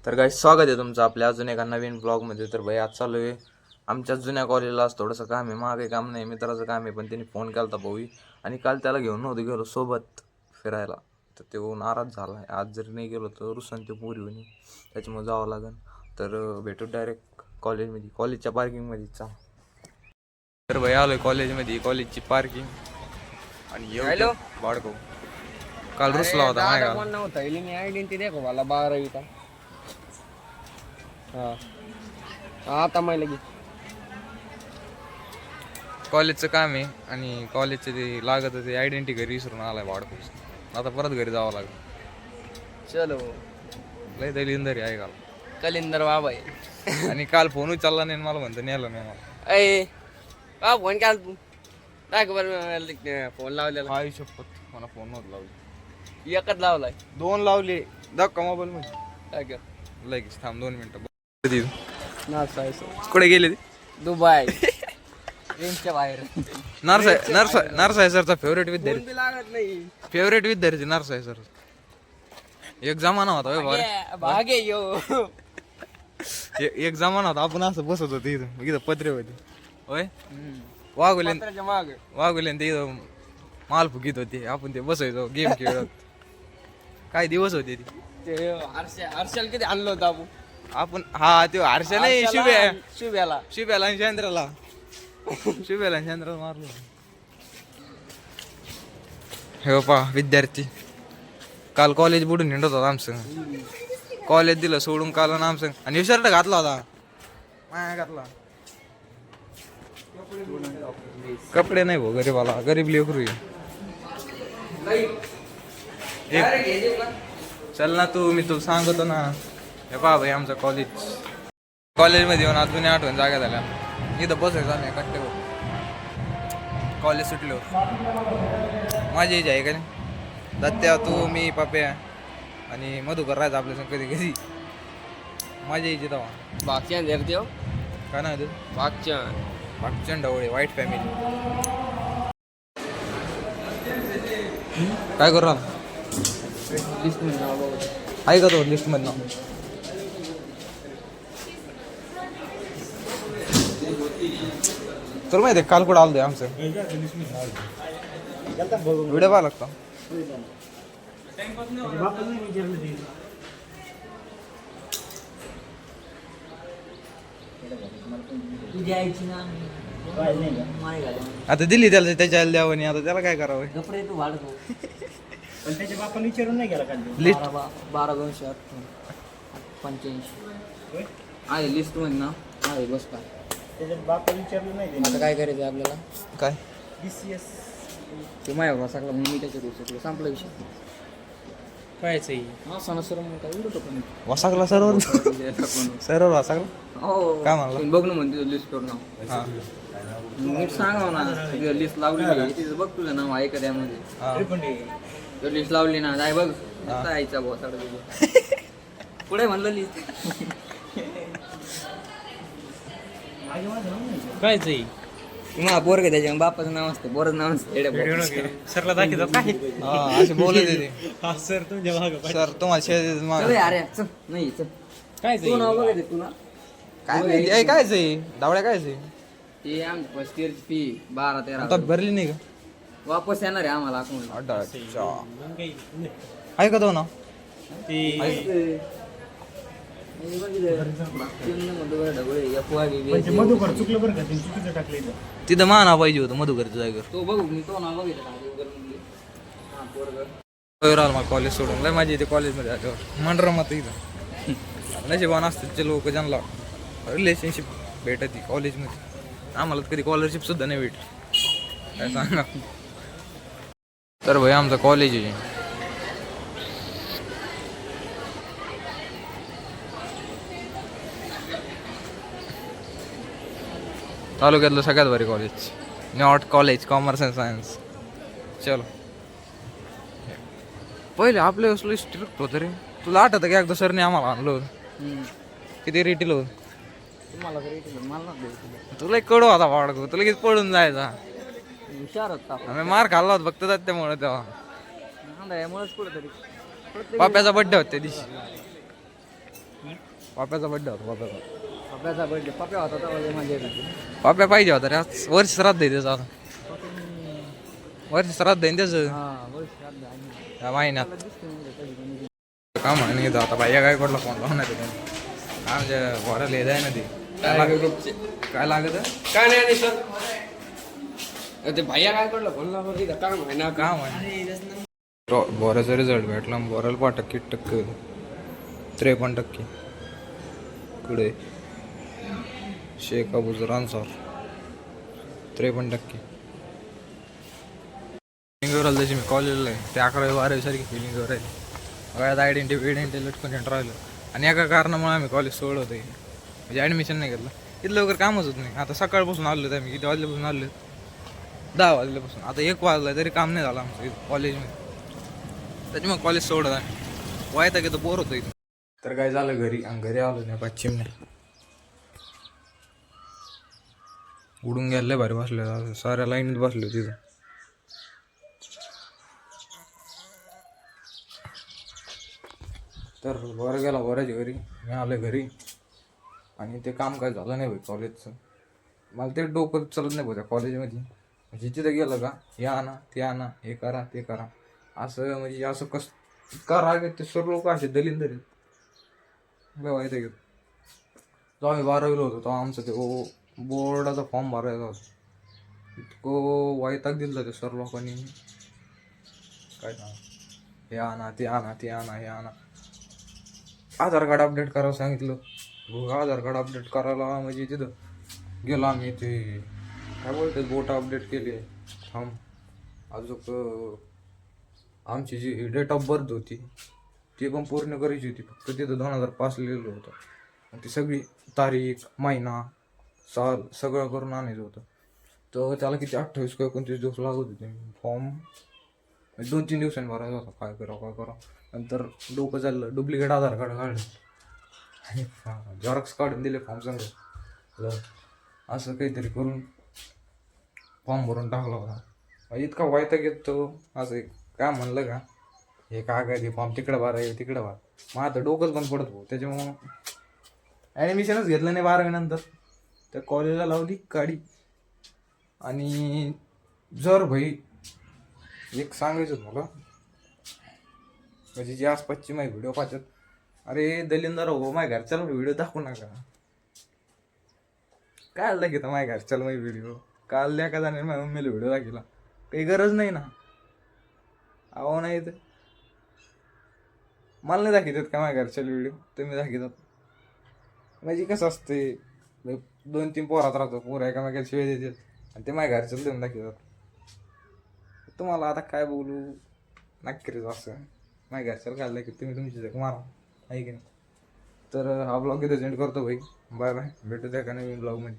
तर काही स्वागत आहे तुमचं आपल्या अजून एका नवीन ब्लॉगमध्ये. तर भाई आज चालू आहे आमच्या जुन्या कॉलेजला. आज थोडंसं काम आहे, मागे काम नाही, मित्राचं काम आहे. पण त्यांनी फोन केला होता भाऊ, आणि काल त्याला घेऊन नव्हतं गेलो सोबत फिरायला. तर तो नाराज झाला आहे. आज जर नाही गेलो तर रुसन ते पुरी होणी, त्याच्यामुळे जावं लागेल. तर भेटू डायरेक्ट कॉलेजमध्ये, कॉलेजच्या पार्किंगमध्ये. तर भाई आलोय कॉलेजमध्ये, कॉलेजची पार्किंग. आणि हॅलो बाळको काल रुसला होता माय कोण नव्हता मी आयडेंटिटी देखो मला 12वी का. हा आता मला लगी कॉलेजचं काम आहे, आणि कॉलेजचं ते लागत ते आयडेंटिटी घरी विसरून आलाय वाढपूस. आता परत घरी जावं लागेल. चलो लय दलिंदरी आहे काल. कलिंदर बाबा आहे. आणि काल फोन उचलला नाही, मला म्हणतो नेलं नाही मला. अय का फोन केला तू टाक बरं फोन लावलेला. आई शपथ, मला फोन नव्हतं लावली. एकच लावलाय. 2 लावले धक्का मोबाईल मध्ये. टाक लगेच थांब 2 मिनिटं. ना कुठे गेले ते? दुबई रेंजच्या बाहेर. नरसाय सरचा फेवरेट विद्यार्थी. फोन बी लागत नाही. फेवरेट विद्यार्थी नरसाय सर. एक जमाना होता होय भागे यो. एक जमाना होता, आपण असं बसत होतो इथं पत्रे होते होय. वागुले माग वागुले ते इथं माल फुकीत होते, आपण ते बसायचो गेम खेळत. काय दिवस होते ते. हर्षल किती आणलं होतं आपण हा ते हर्षा नाही, शिव्याला शिव्याला आणि चंद्राला. शिव्याला आणि चंद्राला मारलो. हे पा विद्यार्थी काल कॉलेज बुडून हिंडत होता आमचं. कॉलेज दिलं सोडून काल आमचं. आणि शर्ट घातला होता माया घातला. कपडे नाही भाऊ, गरीबाला गरीब लेकरू. चल ना तू, मी तू सांगतो ना. हे पहा भाई आमचं कॉलेजमध्ये येऊन अजून आठवण जागा झाल्या. इथं बसायचं आम्ही कट्ट्यावर. कॉलेज सुटलो माझी एज आहे का नाही. दत्त्या, तू, मी, पप्या आणि मधुकर राहायचं आपल्या संग कधी कधी. माझी एज आहे तेव्हा. बागच्या देव काय नाही बागच्या ढवळे वाईट फॅमिली. काय करू राहिला? आहे का तो लिस्ट मधनं? तुला माहिती आहे काल कुठं आलं आमचं व्हिडिओ पाहा लागतो. आता दिली त्याला त्याच्या द्यावं, आता त्याला काय करावं. पण त्याच्या बापाला विचारून नाही गेला का लिस्ट 12,285 आहे लिस्ट मध्ये ना आहे. बस का त्याच्या बापाला विचारलं नाही आता काय करायचं आपल्याला? काय BCS ते माझ्या सगळं म्हणून मी त्याच्या दिवसात संपला विषय. कळायचं हा सण सर मग काय उलट पण वासागला सर्व वासागला. हो काय म्हणला? बघ ना म्हणते लिस्ट करून हा नीट सांगा ना. लिस्ट लावली तिथं बघ तुझं नाव आहे का त्यामध्ये. जर लिस्ट लावली ना जाय बघ यायचा बॉस पुढे म्हणलं लिस्ट. कळायचं तुम्हाला पोर का त्याच्या बापाचं नाव असतं, पोराचं नाव असतं. सरला दाखवतो काय असे बोलत होते. हा सर तुमच्या भाग सर तुम्हाला शेत चल अरे चल नाही चल काय तू नाव बघायचं तुला काय माहिती कायच आहे दावड्या कायच आहे. ते आमची फर्स्ट इयरची फी 12-13 आता भरली नाही का? वापस येणार आहे आम्हाला अकाउंटला. आहे का तो ना? मधुकर चुकलं बरं का ते चुकीचं टाकलं इथं. तिथं माना पाहिजे होतं मधुकरच्या जागेवर. तो बघू मी तो नाव बघितलं मला कॉलेज सोडून लय माझी इथे कॉलेजमध्ये आल्यावर मंडरमात इथं नशिबान असतात ते लोक ज्यांना रिलेशनशिप भेटत कॉलेजमध्ये. आम्हाला कधी स्कॉलरशिप सुद्धा नाही भेटली, काय सांगा. तर भाई आमचं कॉलेज आहे तालुक्यातलं सगळ्यात भारी college. Not college commerce and science. चलो पहिले आपल्या असलं स्ट्रिक्ट होतं रे. तुला आठवतं की एकदा सरने आम्हाला आणलं होतं, किती रेटील होतं. तुम्हाला मला तुला एक कडू होता वाढतो, तुला किती पडून जायचा. हुशार होता आम्ही मार खाल्ला होता फक्त त्यामुळे. तेव्हा यामुळेच कुठेतरी पाप्याचा बड्डे होता त्या दिवशी. पप्याचा बड्डे होता पप्याचा. पप्प्याचा बर्थडे पप्प्या होता तेव्हा माझ्या पप्या पाहिजे होता रे आज वर्ष श्राद्ध आहे त्याचं आता. वर्ष श्राद्ध आहे ना त्याचं या महिन्यात. काम आहे नाही आता बाया काय कडला फोन लावून नाही त्याने आमच्या घराला येत आहे ना ते काय लागत काय नाही सर ते भैया काय पडलं बोलला बरं काम आहे ना काम आहे. बोराचा रिझल्ट भेटला बोराला 5% 53% पुढे शेख अबूजर अन्सार 53%. फिलिंगवर जशी मी कॉलेजला आहे ते 11वी-12वी सारखी फिलिंगवर आहे. गळ्यात आयडेंटिटी लटकून राहिलं आणि एका कारणामुळे आम्ही कॉलेज सोडवतो म्हणजे ॲडमिशन नाही घेतलं. इथं लवकर कामच होत नाही. आता सकाळपासून आलो तर आम्ही किती वाजल्यापासून आलो 10 वाजल्यापासून आता 1 वाजला तरी काम नाही झालं आमचं इथं कॉलेजमध्ये. त्याच्यामुळे कॉलेज सोडत आहे वायता की तर बोर होतं इथं. तर काय झालं घरी आणि घरी आलो नाही पश्चिमने उडून गेले भारी बसले साऱ्या लाईनीत बसले तिथं. तर बरं गेला बऱ्याच घरी मी आलो घरी आणि ते काम काय झालं नाही भाई कॉलेजचं. मला ते डोकं चालत नाही भाऊ कॉलेजमध्ये म्हणजे तिथं गेलं का हे आणा ते आणा हे करा ते करा असं म्हणजे असं का राग ते सर्व लोक असे दलिंदर आहेत. वाईट घेत जेव्हा आम्ही 12वीला होतो तेव्हा आमचं ते बोर्डाचा फॉर्म भरायचा होता इतकं वाईटाक दिलं ते सर्व लोकांनी काय सांग हे आणा ते आणा ते आणा हे आणा. आधार कार्ड अपडेट करायला सांगितलं आधार कार्ड अपडेट करायला म्हणजे तिथं गेलो आम्ही ते काय बोलतात बोट अपडेट केली थांब अजून आमची जी डेट ऑफ बर्थ होती ती पण पूर्ण करायची होती फक्त तिथं 2005 लिहिलं होतं. ती सगळी तारीख महिना साल सगळं करून आणायचं होतं. तर त्याला किती 28 का 29 दिवस लागत होते. फॉर्म 2-3 दिवसांनी भरायचा होता. काय करावं नंतर डोकं चाललं डुप्लिकेट आधार कार्ड काढलं आणि झेरॉक्स काढून दिले फॉर्म सगळं असं काहीतरी करून फॉर्म भरून टाकला होता. इतका वायता घेतो असं काय म्हणलं का हे काय ते फॉर्म तिकडं भरा हे तिकडं भरा मग आता डोकंच बंद पडत भाऊ. त्याच्यामुळं ॲडमिशनच घेतलं नाही 12वी नंतर त्या कॉलेजला लावली गाडी. आणि जर भाई एक सांगायचं मला म्हणजे जे आसपासची माझी व्हिडिओ पाहतात अरे दलिंदर हो माझ्या घरच्याला व्हिडिओ दाखवू नका. काय आलं घेतं माझ्या घरच्याला माझी व्हिडिओ काल एका जाणे माझ्या मम्मीला व्हिडिओ दाखवला काही गरज नाही ना. अहो नाही तर मला नाही दाखवतात का माझ्या घरच्याला व्हिडिओ तुम्ही दाखवतात. म्हणजे कसं असते 2-3 पोरात राहतो पोरं एकामेकाला शिवाय देतात आणि ते माझ्या घरच्याला देऊन दाखवतात. तुम्हाला आता काय बोलू नक्कीच असं माझ्या घरच्याला काय की तुम्ही तुमची जग मारा आहे की नाही. तर हा ब्लॉग इथं सेंड करतो भाई. बाय बाय भेटू द्या का नवीन ब्लॉगमध्ये.